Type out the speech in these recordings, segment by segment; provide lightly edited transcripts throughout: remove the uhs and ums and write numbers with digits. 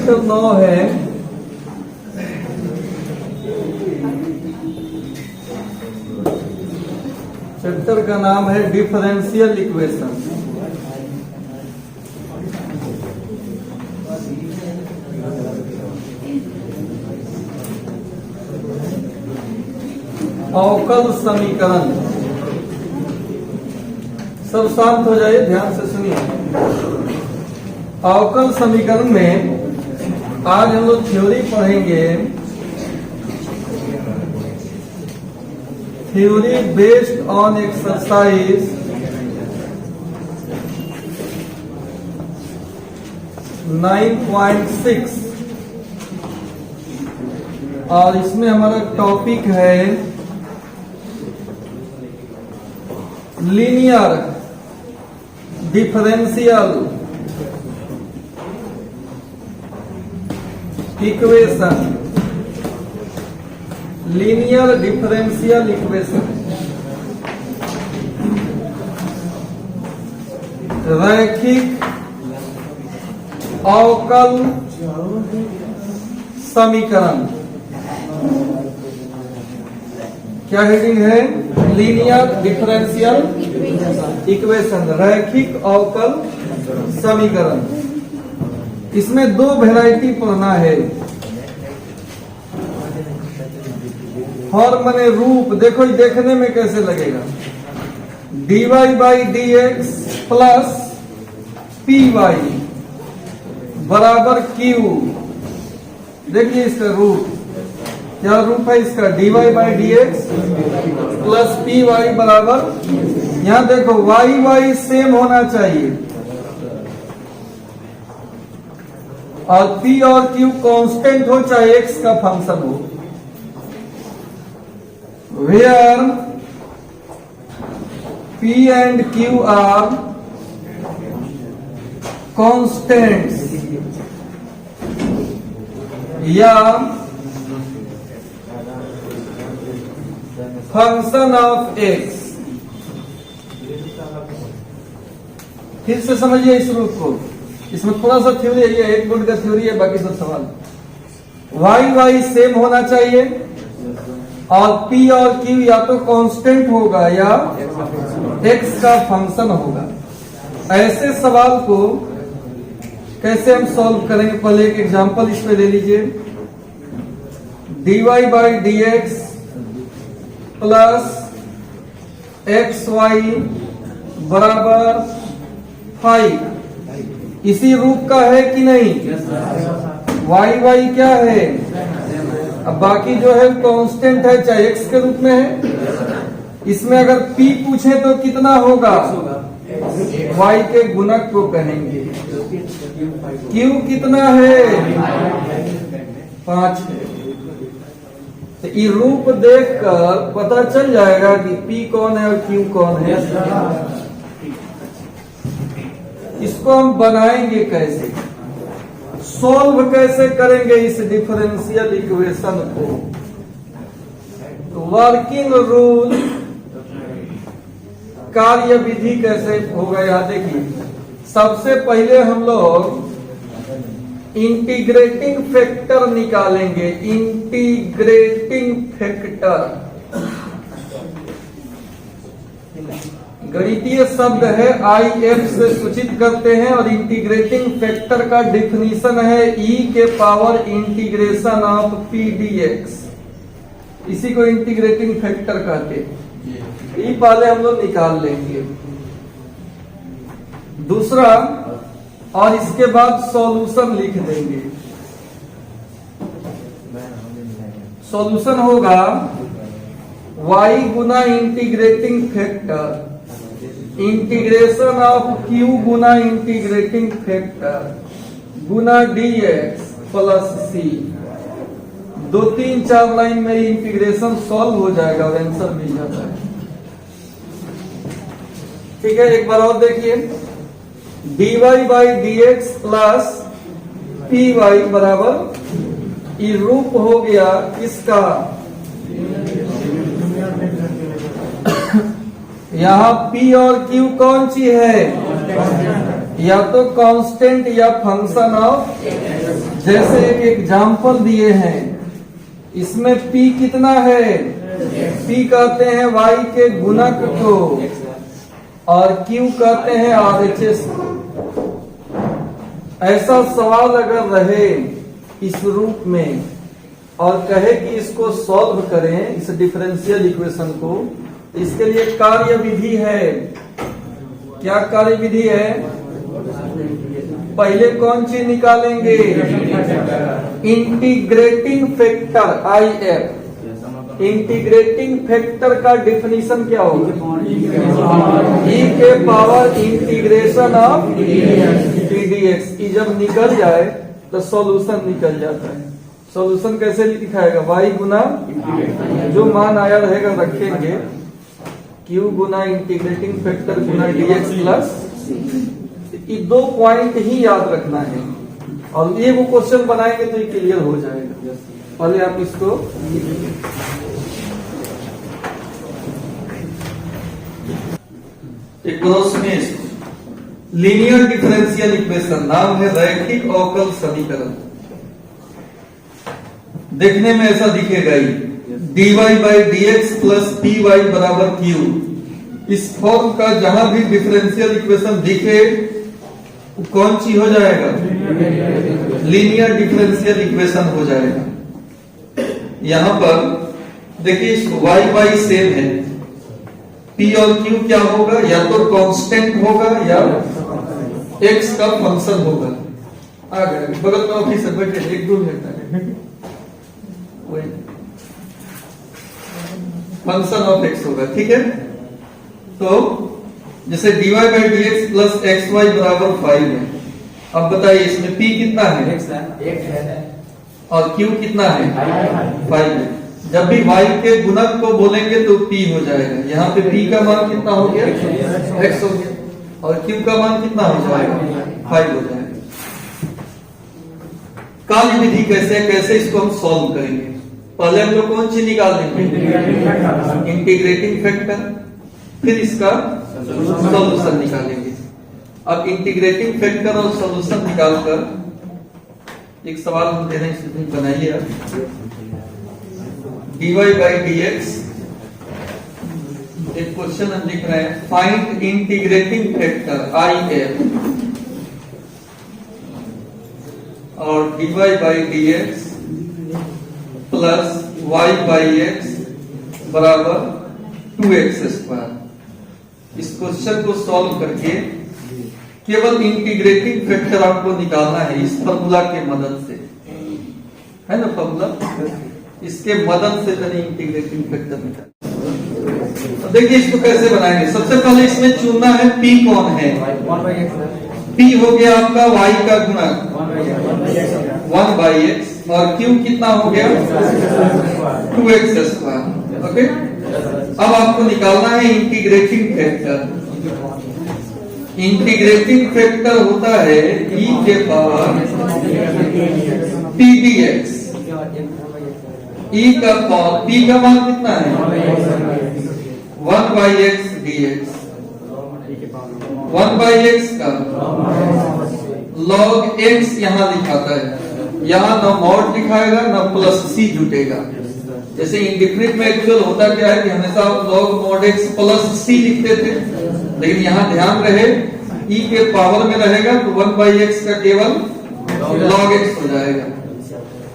Chapter 9 है chapter का नाम है डिफरेंशियल इक्वेशन। अवकल समीकरण। सब शांत हो जाइए, ध्यान से सुनिए। अवकल समीकरण में आज हम लोग थ्योरी पढ़ेंगे, थ्योरी बेस्ड ऑन एक्सरसाइज 9.6 और इसमें हमारा टॉपिक है linear differential equation. Linear differential equation, रैखिक अवकल समीकरण। क्या हेडिंग है? लीनियर डिफरेंशियल इक्वेशन, रैखिक अवकल समीकरण। इसमें दो वैरायटी पढ़ना है। फॉर्म माने रूप, देखो देखने में कैसे लगेगा। dy by d x plus p y बराबर क्यू। देखिए इसका रूप, क्या रूप है इसका? dy by d x plus p y बराबर, यहां देखो वाई वाई सेम होना चाहिए और p और q कांस्टेंट हो, चाहे x का फंक्शन हो। Where p and q are constants या फंक्शन ऑफ x। फिर से समझिए इस रूप को। इसमें थोड़ा सा थ्योरी है, ये एक बोर्ड का थ्योरी है, बाकी सब सवाल। वाई वाई सेम होना चाहिए और p और q या तो कांस्टेंट होगा या x का फंक्शन होगा। ऐसे सवाल को कैसे हम सॉल्व करेंगे? पहले एक एग्जांपल इस पे ले लीजिए। dy by d x plus x y बराबर 5 इसी रूप का है कि नहीं? वाई वाई क्या है? अब बाकी जो है कांस्टेंट है, चाहे x के रूप में है। इसमें अगर p पूछे तो कितना होगा? y के गुणक को कहेंगे। q कितना है? 5 है। तो ये रूप देखकर पता चल जाएगा कि p कौन है और q कौन है। इसको हम बनाएंगे कैसे, सॉल्व कैसे करेंगे इस डिफरेंशियल इक्वेशन को? तो वर्किंग रूल, कार्य विधि कैसे होगा? यहाँ देखिए, सबसे पहले हम लोग इंटीग्रेटिंग फैक्टर निकालेंगे। इंटीग्रेटिंग फैक्टर गणितीय शब्द है, IF से सूचित करते हैं और इंटीग्रेटिंग फैक्टर का डिफिनीशन है e के power integration of p dx। इसी को इंटीग्रेटिंग फैक्टर कहते हैं। ये पहले हम लोग निकाल लेंगे। दूसरा, और इसके बाद सॉल्यूशन लिख देंगे। सॉल्यूशन होगा y Guna integrating factor integration of q Guna integrating factor Guna dx plus c। 2 3 4 line में इंटीग्रेशन सॉल्व हो जाएगा और आंसर मिल जाता है। ठीक है, एक बार और देखिए। dy by d x plus p y बराबर, ये रूप हो गया इसका। यहाँ p और q कौन सी है? या तो कांस्टेंट या फंक्शन ऑफ जैसे एक एग्जाम्पल दिए हैं, इसमें P कितना है? P कहते हैं y के गुणक को और Q कहते हैं RHS को। ऐसा सवाल अगर रहे इस रूप में और कहे कि इसको सॉल्व करें इस डिफरेंशियल इक्वेशन को, इसके लिए कार्य विधि है। क्या कार्य विधि है? पहले कौन चीज निकालेंगे? Integrating factor IF। Integrating factor का डिफिनीशन क्या होगा? e के पावर इंटीग्रेशन ऑफ pdx। ये जब निकल जाए तो सॉल्यूशन निकल जाता है। सॉल्यूशन कैसे लिखाएगा? y गुना जो मान आया रहेगा रखेंगे, q गुना इंटीग्रेटिंग फैक्टर गुना dx प्लस। ये 2 पॉइंट ही याद रखना है और ये वो क्वेश्चन बनाएंगे तो ये क्लियर हो जाएगा। पहले आप इसको लीनियर डिफरेंशियल इक्वेशन, नाम है रैखिक अवकल समीकरण। देखने में ऐसा दिखेगा ही, dy by dx plus py बराबर q। इस फॉर्म का जहां भी डिफरेंशियल इक्वेशन दिखे कौन सी हो जाएगा? लीनियर डिफरेंशियल इक्वेशन हो जाएगा। यहां पर देखिए इसको y सेम है, p और q क्या होगा? या तो कांस्टेंट होगा या x का फंक्शन होगा। आ गए बगल में ऑफिस से बैठे 1-2 मिनट वही फंक्शन ऑफ x होगा। ठीक है, तो जैसे dy by dx plus xy बराबर 5 है। अब बताइए इसमें p कितना है? और q कितना है? 5 है। जब भी y के गुणक को बोलेंगे तो p हो जाएगा। यहाँ पे p का मान कितना हो गया? x हो गया। और q का मान कितना हो जाएगा? 5 हो जाएगा। कार्य विधि कैसे इसको हम सॉल्व करेंगे? पहले हम लोग कौन सी निकाल लेंगे? इंटीग्रेटिंग फैक्टर, फिर इसका सॉल्यूशन निकालेंगे। अब इंटीग्रेटिंग फैक्टर और सॉल्यूशन निकालकर एक सवाल हम दे रहे हैं, इसमें बनाइए आप। dy बाई dx, एक क्वेश्चन हम लिख रहे हैं, फाइंड इंटीग्रेटिंग फैक्टर IF और dy by dx plus y by x बराबर 2x स्क्वायर। इस क्वेश्चन को सॉल्व करके केवल इंटीग्रेटिंग फैक्टर आपको निकालना है इस फॉर्मूला के मदद से, है ना फॉर्मूला? इसके मदद से मैंने इंटीग्रेटिंग फैक्टर निकाला। तो देखिए इसको कैसे बनाएंगे। सबसे पहले इसमें चुनना है p कौन है। p हो गया आपका y का गुणक 1 बाई x और q कितना हो गया? 2x square. ओके, अब आपको निकालना है इंटीग्रेटिंग फैक्टर। इंटीग्रेटिंग फैक्टर होता है e के पावर p dx। e का पावर p का मान कितना है? 1 by x dx। 1 by x का log x यहाँ दिखाता है, यहाँ न मॉड दिखाएगा न प्लस c जुटेगा। जैसे इंडिफिनिट में एक्चुअल होता क्या है कि हमेशा log mod x plus c लिखते थे, लेकिन यहाँ ध्यान रहे e के पावर में रहेगा तो 1 बाई x का केवल log x हो जाएगा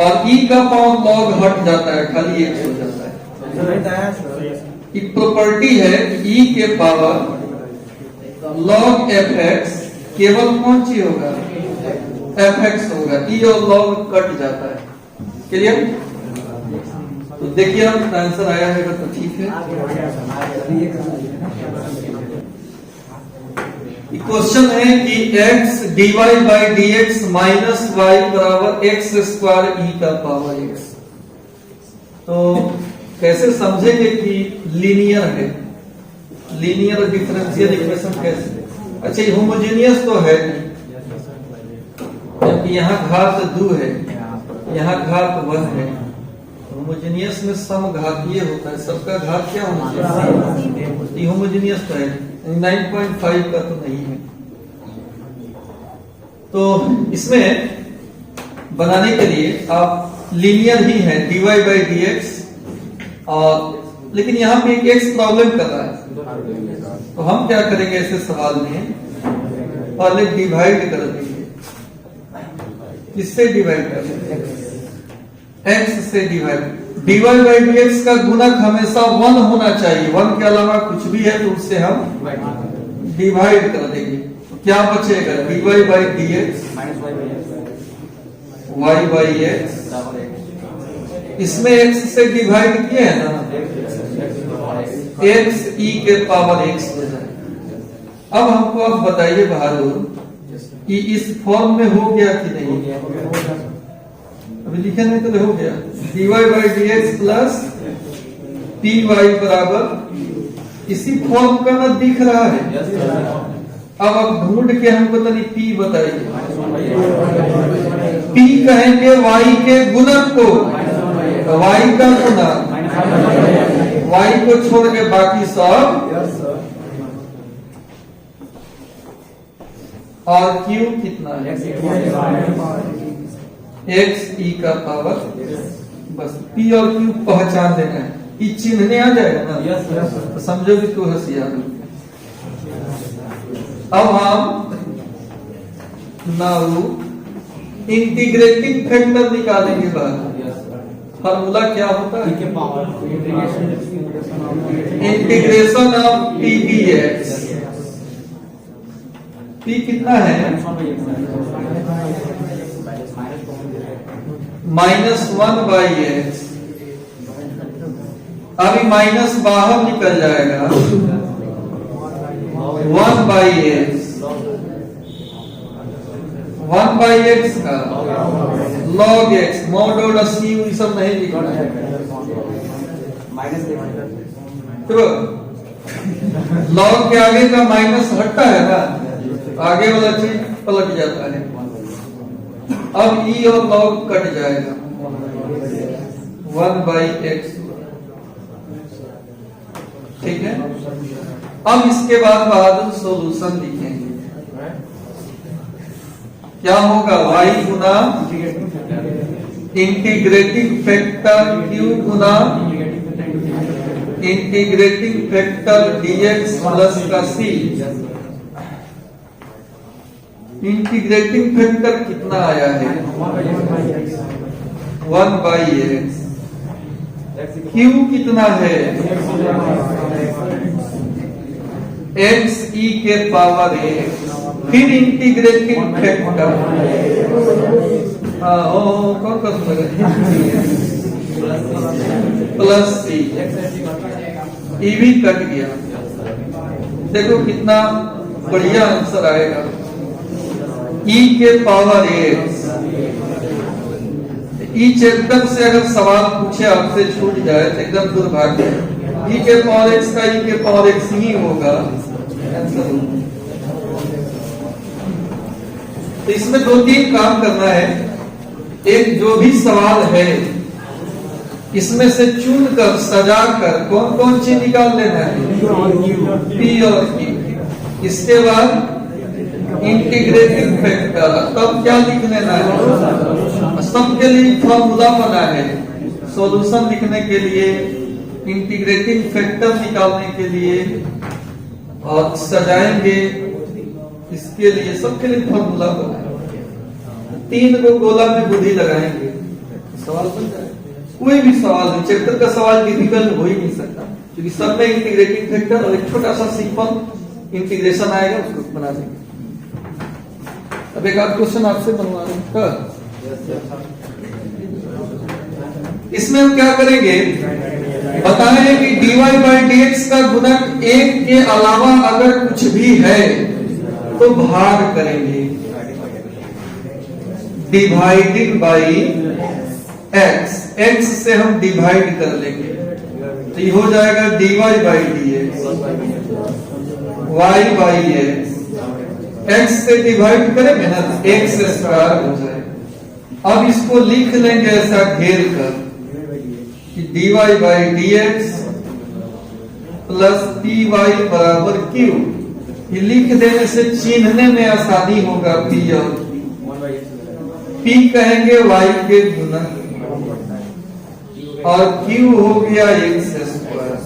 और e का पावर log हट जाता है, खाली x हो जाता है। एक प्रॉपर्टी है e के पावर log fx केवल कौन सी होगा? fx होगा। e और log कट जाता है। क्लियर? तो देखिए अब आंसर आया है तो ठीक है। क्वेश्चन है कि x dy by dx minus y बराबर x स्क्वायर e का पावर x। तो कैसे समझेंगे कि लीनियर है? लीनियर डिफरेंशियल इक्वेशन कैसे? अच्छा ये होमोजेनियस तो है नहीं, जबकि यहाँ घात 2 है, यहाँ घात 1 है। होमोजेनियस में सम घातीय होता है, सबका घात क्या होना चाहिए? होमोजेनियस तो है 9.5 का तो नहीं है। तो इसमें बनाने के लिए आप लीनियर ही है dy बाई डी एक्स, और लेकिन यहाँ पे एक एक्स प्रॉब्लम कर रहा है, तो हम क्या करेंगे ऐसे सवाल में, पहले डिवाइड कर देंगे। किससे डिवाइड कर देंगे? एक्स से divide. dy by d x का गुणक हमेशा 1 होना चाहिए, 1 के अलावा कुछ भी है तो उससे हम डिवाइड कर देंगे। तो क्या बचेगा? dy by d x y by x, इसमें x से डिवाइड किए है ना, x e के पावर x हो जाए। अब हमको आप बताइए बहादुर कि इस फॉर्म में हो गया कि नहीं? अभी लिखे नहीं तो हो गया, dy by d x plus p y बराबर इसी फॉर्म का ना दिख रहा है। अब आप ढूंढ के हमको तनी पी बताइए। पी कहेंगे y के गुणक को, y का गुणक, y को छोड़ के बाकी सब, और q कितना है? x e का पावर, बस p और q पहचान देना है। ई चिन्हने आ जाएगा ना, तो समझो कि तू होशियार हो। अब हम नाउ इंटीग्रेटिंग फैक्टर निकालेंगे बाहर। फॉर्मूला क्या होता है? Integration of P D x. P कितना है? -1 बाई एक्स। अभी माइनस बाहर निकल जाएगा, 1 बाई एक्स, 1 बाई एक्स का log x, मॉड सी ये सब नहीं लिखना है। तो log के आगे का माइनस हटता है ना, आगे वाला चीज पलट जाता है। अब e और log कट जाएगा, 1 बाई एक्स, ठीक है। अब इसके बाद बहादुर सॉल्यूशन लिखेंगे। क्या होगा? y गुना इंटीग्रेटिंग फैक्टर q गुना इंटीग्रेटिंग फैक्टर dx प्लस का c। इंटीग्रेटिंग फैक्टर कितना आया है? 1 बाई एक्स। q कितना है? x e के पावर x, फिर इंटीग्रेटिंग फैक्टर कौन कर प्लस सी, ई भी कट गया। देखो कितना बढ़िया आंसर आएगा, e के पावर x। ई चैप्टर से अगर सवाल पूछे आपसे छूट जाए तो एकदम दुर्भाग्य। e के पावर x का e के पावर x ही होगा आंसर। तो इसमें 2-3 काम करना है। एक जो भी सवाल है इसमें से चुन कर सजा कर कौन कौन चीज निकाल लेना है, पी और क्यू। इसके बाद इंटीग्रेटिंग फैक्टर, तब क्या लिख लेना है? सबके लिए फॉर्मूला बना है सॉल्यूशन लिखने के लिए, इंटीग्रेटिंग फैक्टर निकालने के लिए, और सजाएंगे इसके लिए, सबके लिए फॉर्मूला बना है। 3 को गोला में बुद्धि लगाएंगे, सवाल बन जाएगा। कोई भी सवाल है, चैप्टर का सवाल डिफिकल्ट हो ही नहीं सकता, क्योंकि सब में इंटीग्रेटिंग फैक्टर और एक छोटा सा सिंपल इंटीग्रेशन आएगा, उसको बना देंगे। अब एक आध क्वेश्चन आपसे बनवा रहे हैं। इसमें हम क्या करेंगे? बताएं कि dy बाई डी एक्स का गुणक 1 के अलावा अगर कुछ भी है तो भाग करेंगे, डिवाइडेड बाई x। x से हम डिवाइड कर लेंगे, तो ये हो जाएगा dy by d x, y by x. x से डिवाइड करेंगे ना, x स्क्वायर हो जाए। अब इसको लिख लेंगे ऐसा घेर कर कि dy by d x plus p y बराबर क्यू। ये लिख देने से चिन्हने में आसानी होगा, पी और P कहेंगे y के गुना, और Q हो गया x स्क्वायर।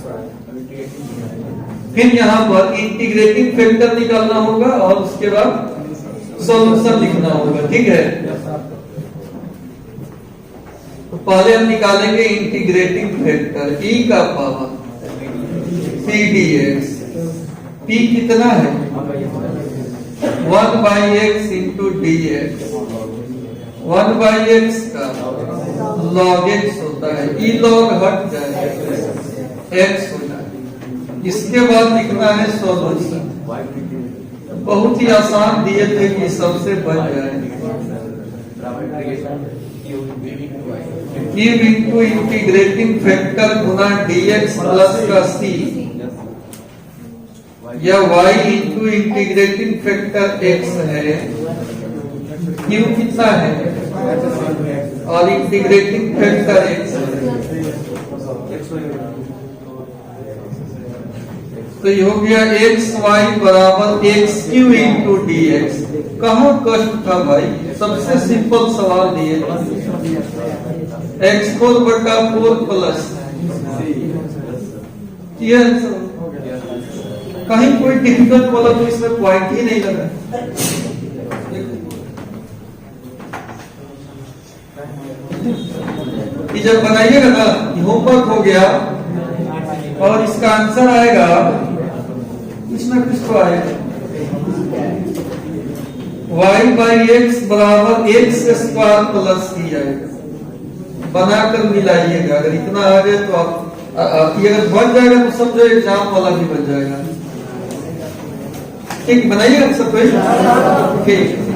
फिर यहाँ पर इंटीग्रेटिंग फैक्टर निकालना होगा और उसके बाद सॉल्यूशन लिखना होगा, ठीक है। तो पहले हम निकालेंगे इंटीग्रेटिंग फैक्टर, e का पावर c dx। p कितना है 1/x into D x. 1/x का log x होता है, e log हट जाए x हो जाए। इसके बाद लिखना है सॉल्यूशन। बहुत ही आसान दिए थे कि सबसे बन जाए। क्यूब इंटू इंटीग्रेटिंग फैक्टर गुना dx प्लस का c, या y into integrating factor x है। क्यू कितना है और इंटीग्रेटिंग फैक्टर x है। तो ये हो गया एक्स वाई बराबर x Q into D x. कहाँ कष्ट था भाई, सबसे सिंपल सवाल दिए, x4 बटा 4 प्लस कहीं कोई डिफिकल्ट वाला तो इसमें पॉइंट ही नहीं लगा। कि जब बनाइएगा ना, होमवर्क हो गया और इसका आंसर आएगा कुछ ना कुछ तो आएगा। y/x बराबर x स्क्वायर प्लस c आएगा। बनाकर मिलाइएगा, अगर इतना आ जाए तो आप ये अगर बन जाएगा तो समझो एग्जाम वाला भी बन जाएगा। ठीक, बनाइएगा सब कोई, ठीक।